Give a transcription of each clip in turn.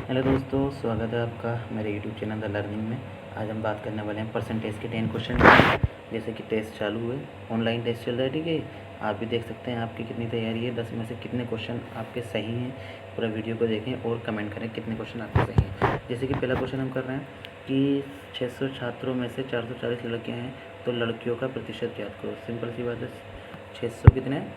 Hello दोस्तों, स्वागत है आपका मेरे यूट्यूब चैनल द लर्निंग में। आज हम बात करने वाले हैं परसेंटेज के 10 क्वेश्चन। जैसे कि टेस्ट चालू हुए, ऑनलाइन टेस्ट चल रहा है, ठीक है। आप भी देख सकते हैं आपकी कितनी तैयारी है, 10 में से कितने क्वेश्चन आपके सही हैं। पूरा वीडियो को देखें और कमेंट करें कितने क्वेश्चन आपके सही हैं। जैसे कि पहला क्वेश्चन हम कर रहे हैं कि 600 छात्रों में से 440 लड़कियाँ हैं, तो लड़कियों का प्रतिशत ज्ञात करो। सिंपल सी बात है, 600 कितने हैं,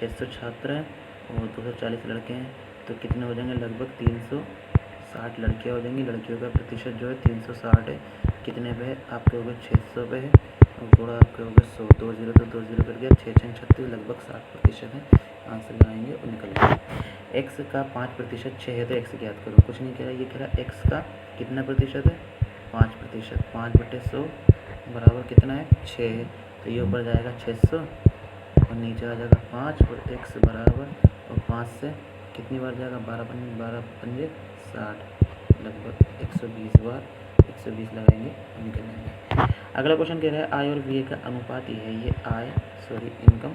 600 छात्र हैं और 240 लड़के हैं, तो कितने हो जाएंगे, लगभग 360 लड़कियाँ हो जाएंगी। लड़कियों का प्रतिशत जो है 360 है। कितने पे है, आपके हो गए 600 पे है, और थोड़ा आपके हो गए 100, 2 जीरो तो 2 जीरो कर गया, 6 6 36, लगभग 60% है। आंसर लगाएंगे और निकल जाएंगे। एक्स का 5% 6 है, तो एक्स ज्ञात करो। कुछ नहीं कह रहा, ये कह रहा एक्स का कितना प्रतिशत है, 5%। 5/100 बराबर कितना है, 6 है, तो ये ऊपर जाएगा 600 और नीचे आ जाएगा 5, और x बराबर, और 5 से कितनी बार जाएगा, 12 पंजे 60, लगभग 120 बार। 120 लगाएंगे और निकल जाएंगे। अगला क्वेश्चन कह रहा है आय और व्यय का अनुपात ये है, ये इनकम,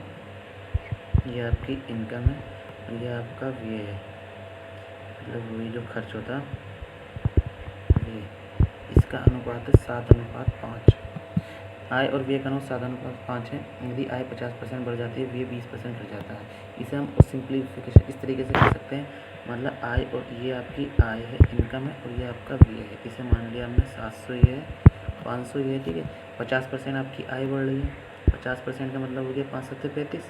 ये आपकी इनकम है और ये आपका व्यय है, मतलब वही जो खर्च होता है, इसका अनुपात है 7:5। आय और व्यय का अनुपात 7:5 है। यदि आय 50% बढ़ जाती है, व्यय 20% घट जाता है। इसे हम सिंप्लीफिकेशन इस तरीके से कर सकते हैं, मतलब आय, और ये आपकी आय है, इनकम है, और ये आपका व्यय है। इसे मान लिया हमने 700 ये है, 500 ये है, ठीक है। 50% आपकी आय बढ़ रही है, 50% का मतलब हो गया 5 7 35,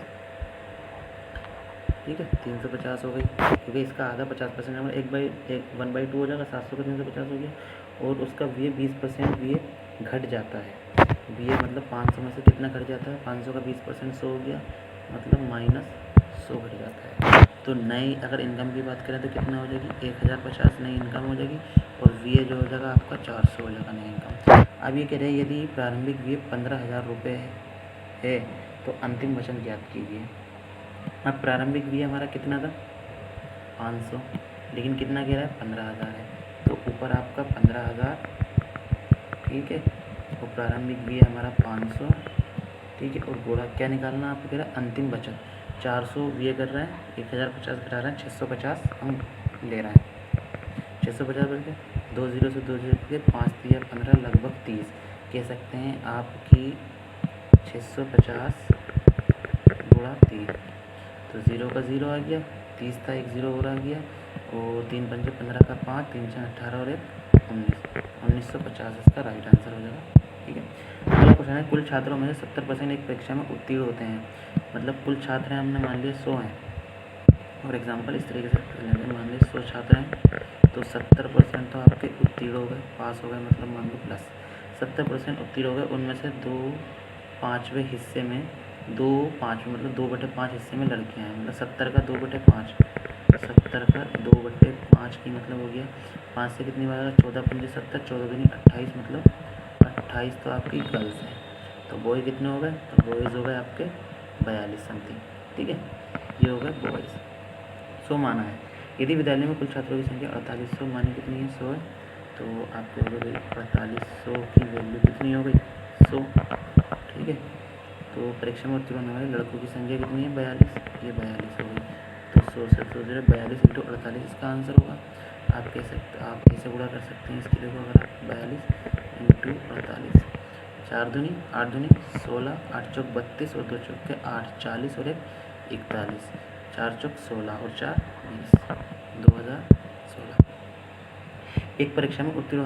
ठीक है। 350 हो गई, क्योंकि इसका आधा 50% नंबर 1/2 हो जाएगा, 700 का 350 हो गया। और उसका व्यय 20% व्यय घट जाता है। व्यय मतलब 500 में से कितना घट जाता है, 500 का 20% 100 हो गया, मतलब -100 घट जाता है। तो नई अगर इनकम की बात करें तो कितना हो जाएगी, 1050 नई इनकम हो जाएगी, और व्यय जो हो जाएगा आपका 400 हो जाएगा नई इनकम। अब ये कह रहे हैं यदि प्रारंभिक व्यय 15,000 रुपये है तो अंतिम वचन ज्ञात कीजिए। अब प्रारंभिक व्यय हमारा कितना था, 500, लेकिन कितना कह रहा है, 15,000 है, तो ऊपर आपका 15,000, ठीक है, और प्रारंभिक व्यय हमारा 500, ठीक है, और गोला क्या निकालना आपको कह रहा है, अंतिम बचत। 400 व्यय कर रहे हैं, 1050 घटा रहे हैं, 650 हम ले रहे हैं। 650 करके 2 जीरो से 2 जीरो के 5 3 15, लगभग 30 कह सकते हैं आपकी। 650 गुणा 30, तो 0 का 0 आ गया, 30 था, 1 0 और आ गया, और 3 पंजे 15 का 5, 3 6 18 और 1 19, 1950 इसका राइट आंसर हो जाएगा, ठीक है। अगला क्वेश्चन है कुल छात्रों में से 70% एक परीक्षा में उत्तीर्ण होते हैं, मतलब कुल छात्र हैं, हमने मान लिया 100 हैं, और एग्जाम्पल इस तरीके से लेंगे, मान लीजिए 100 छात्र हैं, तो 70% तो आपके उत्तीर्ण हो गए, पास हो गए, मतलब मान लो प्लस 70% उत्तीर्ण हो गए। उनमें से 2/5 हिस्से में, 2/5 मतलब 2/5 हिस्से में लड़कियां हैं, मतलब 70 का 2/5, 70 का 2/5 की मतलब हो गया 5 से कितनी बार, 14 पंजे 70, 14 दूनी 28, मतलब 28 तो आपकी गर्ल्स हैं। तो बॉय कितने हो गए, तो बॉयज़ हो गए आपके 42 समथिंग, ठीक है, ये हो गए बॉयज़। 100 माना है। यदि विद्यालय में कुल छात्रों की संख्या 4800 मानी कितनी है, 100 है, तो आपको हो गई 4800 की वैल्यू कितनी हो गई, 100, ठीक है। तो परीक्षा में उत्तीर्ण होने वाले लड़कों की संख्या कितनी है, 42, ये 42 हो गई, तो 100 से 100 जो 42 × 48 इसका आंसर होगा। आप कैसे गुणा कर सकते हैं इसके लिए, अगर आप 42 × 48, 4 दूनी 8 दूनी 16, 8 चौक 32 और 2 चौक के 8, 40 और 1 41, 4 चौक 16 और 4 20, 2016। एक परीक्षा में उत्तीर्ण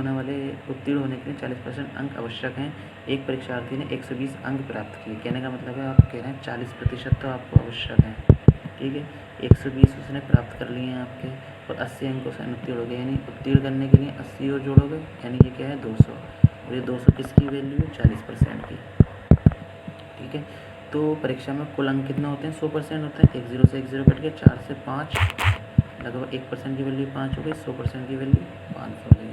होने के लिए 40% अंक आवश्यक हैं। एक परीक्षार्थी ने 120 अंक प्राप्त किए। कहने का मतलब है, आप कह रहे हैं 40% तो आपको आवश्यक हैं, ठीक है। 120 उसने प्राप्त कर लिए हैं आपके, और 80 अंकों से उत्तीर्ण हो गए, यानी उत्तीर्ण करने के लिए 80 और जोड़ोगे, यानी ये क्या है, 200, और ये 200 किसकी वैल्यू है, 40% की, ठीक है। तो परीक्षा में कुल अंक कितना होते हैं, 100% होते हैं। 10 से 10 कट गया, 4 से 5, लगभग 1% की वैल्यू 5 हो गई, 100% की वैल्यू 5 हो गई।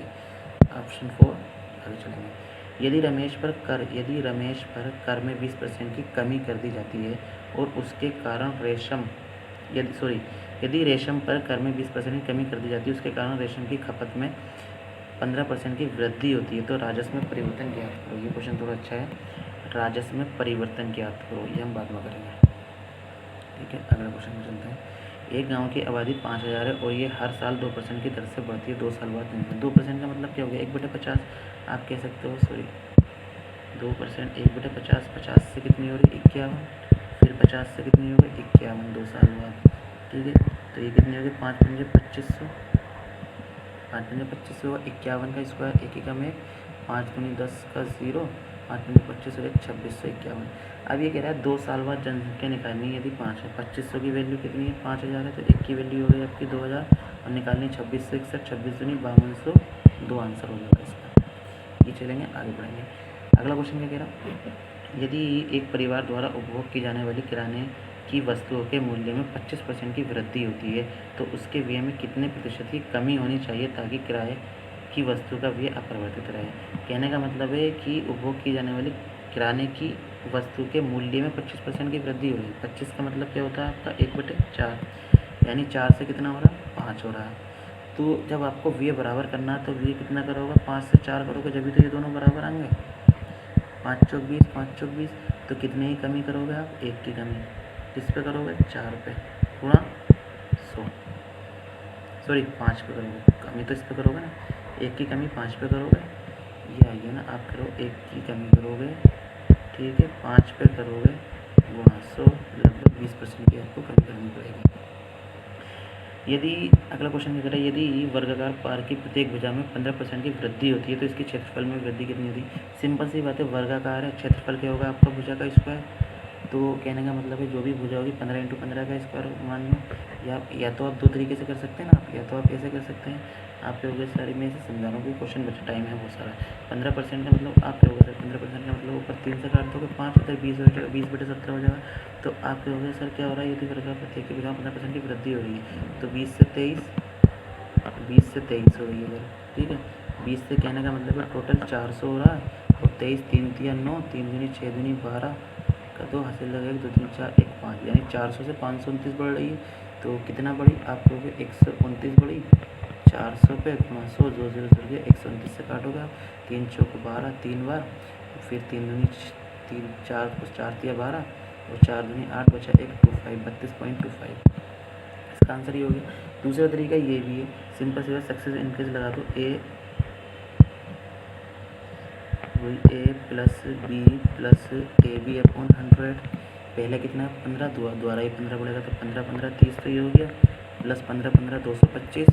ऑप्शन 4 आगे चलेंगे। यदि रमेश पर कर में 20% की कमी कर दी जाती है और उसके कारण यदि रेशम पर कर में 20% की कमी कर दी जाती है, उसके कारण रेशम की खपत में 15% की वृद्धि होती है, तो राजस्व में परिवर्तन ज्ञात करो। ये क्वेश्चन थोड़ा अच्छा है, राजस्व में परिवर्तन ज्ञात करो, ये हम बाद में करेंगे, ठीक है। अगला क्वेश्चन में चलते हैं। एक गांव की आबादी 5000 है और ये हर साल 2% की दर से बढ़ती है 2 साल बाद नहीं। 2% का मतलब क्या हो गया, 1/50 आप कह सकते हो, सॉरी 2% 1/50, 50 से कितनी हो रही 51, फिर 50 से कितनी हो गई 51 2 साल बाद, ठीक है। तो ये कितनी हो गई 5 पंजे 2500, 5 पंजे 2500 हुआ, 51 का स्क्वायर एक एकम है, 5 दूनी 10 का 0, 5 पंजे 25 हो 2651। अब ये कह रहा है 2 साल बाद जनसंख्या निकालनी है, यदि 5 है, 2500 की वैल्यू कितनी है 5000 है, तो 1 की वैल्यू हो गई आपकी 2000 और निकालनी 26 से 61, 26 दूनी 5200, 2 आंसर हो जाएगा इसका। ये चलेंगे आगे बढ़ेंगे। अगला क्वेश्चन क्या कह रहा है, यदि एक परिवार द्वारा उपभोग की जाने वाली किराने की वस्तुओं के मूल्य में 25% की वृद्धि होती है तो उसके व्यय में कितने प्रतिशत की कमी होनी चाहिए ताकि किराए की वस्तु का व्यय अपरिवर्तित रहे। कहने का मतलब है कि उपभोग की जाने वाली किराने की वस्तु के मूल्य में 25% की वृद्धि हो रही है। 25 का मतलब क्या होता है आपका 1/4, यानी 4 से कितना हो रहा है 5 हो रहा है। तो जब आपको व्यय बराबर करना है तो व्यय कितना करोगे 5 से 4 करोगे, जब भी तो ये दोनों बराबर आएंगे। 5 चौक 20, 5 चौक 20, तो कितने की कमी करोगे आप, 1 की कमी। किस पे करोगे 4 पे गुणा 100, सॉरी 5 पे करोगे, कमी तो इस पे करोगे ना, 1 की कमी 5 पे करोगे, ये आइए ना आप करो 1 की कमी करोगे, ठीक है 5 पे करोगे गुणा 100, लगभग 20% की आपको कमी करनी पड़ेगी। यदि अगला क्वेश्चन क्या करें, यदि वर्गाकार पार की प्रत्येक भुजा में 15% की वृद्धि होती है तो इसके क्षेत्रफल में वृद्धि कितनी होती है। सिंपल सी बात है, वर्गाकार है, क्षेत्रफल क्या होगा आपका भुजा का स्क्वायर। तो कहने का मतलब है जो भी भुजा होगी 15 × 15 का स्क्वायर मान लो, या तो आप दो तरीके से कर सकते हैं ना आप, या तो आप ऐसे कर सकते हैं, आप कहोगे सर मैं इसे समझा रहा हूँ कि क्वेश्चन बचा, टाइम है बहुत सारा। 15% का मतलब आप कहोगे सर 15% का मतलब ऊपर 3 से काट दोगे 5, इधर 20 हो जाएगा, 20/70 हो जाएगा। तो आप कहोगे सर क्या हो रहा है, यदि वर्गाकार प्रत्येक की भुजा में 15% की वृद्धि हो रही है तो 20 से 23 हो रही है इधर, ठीक है। 20 से कहने का मतलब है टोटल 400 हो रहा है, और 23 3 तिया 9, 3 दूनी 6 दूनी 12 का 2 हासिल लगेगा, 2 3 4 1 5, यानी 400 से 529 बढ़ रही है। तो कितना बढ़ी आप कहोगे 129 बढ़ी, 400 पे गुणा 100, 2 0 0 गया, 129 से काटोगे आप, 3 चौक 12 3 बार, फिर 3 दूनी 3 4 4 तिया 12 और 4 दूनी 8 बचा 1 25, 32.25 इसका आंसर ये हो गया। दूसरा तरीका ये भी है, सिंपल से सक्सेस इनकेस लगा दो, a plus B plus AB/100, पहले कितना 15 द्वारा ही 15 बढ़ेगा तो 15 15 30, तो ये हो गया, प्लस 15 15 225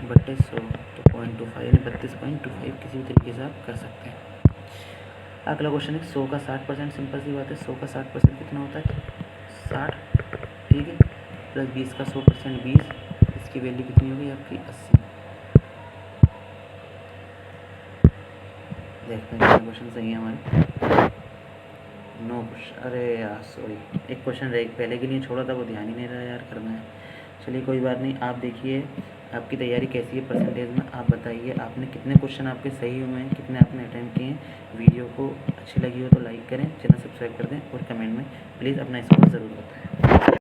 बट्टे 100, तो 0.25 यानी 32.25 किसी भी तरीके से आप कर सकते हैं। अगला क्वेश्चन है 100 का 60%, सिंपल सी बात है 100 का 60% कितना होता है 60, ठीक है, प्लस 20 का 100% 20, इसकी वैल्यू कितनी होगी आपकी 80। देखते हैं क्वेश्चन सही है हमारे, नो क्वेश्चन, अरे यार सॉरी एक क्वेश्चन रह पहले के लिए छोड़ा था, वो ध्यान ही नहीं रहा यार करना है। चलिए कोई बात नहीं, आप देखिए आपकी तैयारी कैसी है परसेंटेज में, आप बताइए आपने कितने क्वेश्चन आपके सही हुए हैं, कितने आपने अटेम्प्ट किए हैं। वीडियो को अच्छी लगी हो तो लाइक करें, चैनल सब्सक्राइब कर दें और कमेंट में प्लीज़ अपना स्कोर ज़रूर बताएं।